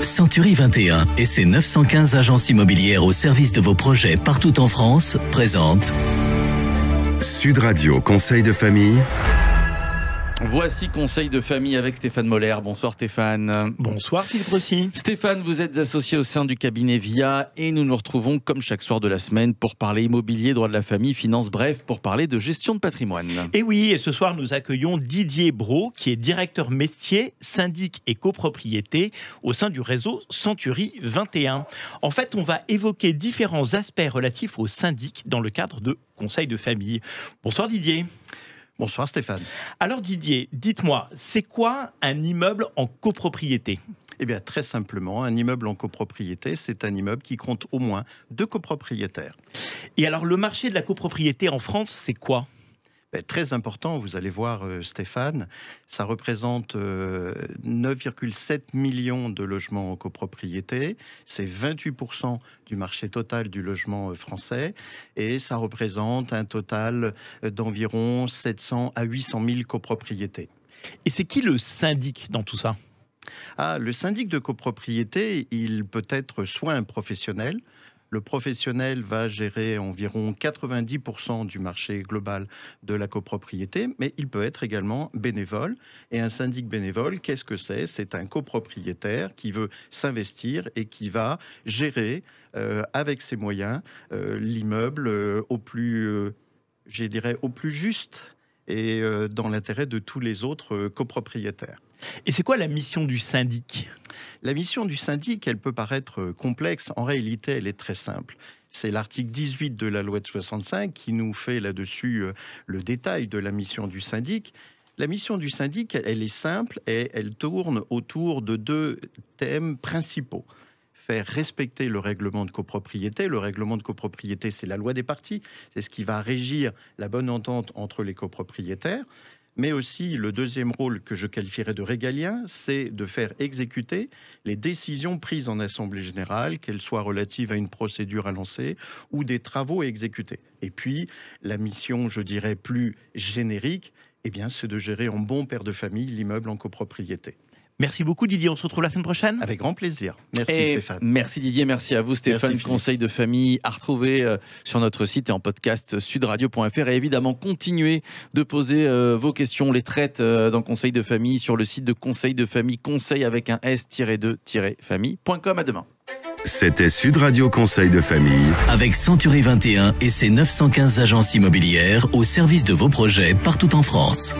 Century 21 et ses 915 agences immobilières au service de vos projets partout en France présentent Sud Radio Conseil de famille. Voici Conseil de famille avec Stéphane Moller. Bonsoir Stéphane. Bonsoir Philippe Rossi. Stéphane, vous êtes associé au sein du cabinet VIA et nous nous retrouvons comme chaque soir de la semaine pour parler immobilier, droit de la famille, finance, bref, pour parler de gestion de patrimoine. Et oui, et ce soir nous accueillons Didier Brault qui est directeur métier, syndic et copropriété au sein du réseau Century 21. En fait, on va évoquer différents aspects relatifs au syndic dans le cadre de Conseil de famille. Bonsoir Didier. Bonsoir Stéphane. Alors Didier, dites-moi, c'est quoi un immeuble en copropriété ? Eh bien très simplement, un immeuble en copropriété, c'est un immeuble qui compte au moins 2 copropriétaires. Et alors le marché de la copropriété en France, c'est quoi ? Très important, vous allez voir Stéphane, ça représente 9,7 millions de logements en copropriété, c'est 28% du marché total du logement français et ça représente un total d'environ 700 à 800 000 copropriétés. Et c'est qui le syndic dans tout ça ? Le syndic de copropriété, il peut être soit un professionnel. Le professionnel va gérer environ 90% du marché global de la copropriété, mais il peut être également bénévole. Et un syndic bénévole, qu'est-ce que c'est ? C'est un copropriétaire qui veut s'investir et qui va gérer avec ses moyens l'immeuble au plus juste et dans l'intérêt de tous les autres copropriétaires. Et c'est quoi la mission du syndic ? La mission du syndic, elle peut paraître complexe. En réalité, elle est très simple. C'est l'article 18 de la loi de 65 qui nous fait là-dessus le détail de la mission du syndic. La mission du syndic, elle est simple et elle tourne autour de 2 thèmes principaux. Faire respecter le règlement de copropriété. Le règlement de copropriété, c'est la loi des parties. C'est ce qui va régir la bonne entente entre les copropriétaires. Mais aussi, le deuxième rôle que je qualifierais de régalien, c'est de faire exécuter les décisions prises en Assemblée générale, qu'elles soient relatives à une procédure à lancer ou des travaux à exécuter. Et puis, la mission, je dirais, plus générique, c'est de gérer en bon père de famille l'immeuble en copropriété. Merci beaucoup Didier, on se retrouve la semaine prochaine. Avec grand plaisir. Merci Stéphane. Merci Didier, merci à vous Stéphane. Merci, Conseil de famille à retrouver sur notre site et en podcast sudradio.fr. Et évidemment, continuez de poser vos questions. On les traite dans Conseil de famille sur le site de Conseil de famille, conseil avec un s-2-famille.com. À demain. C'était Sud Radio Conseil de famille. avec Century 21 et ses 915 agences immobilières au service de vos projets partout en France.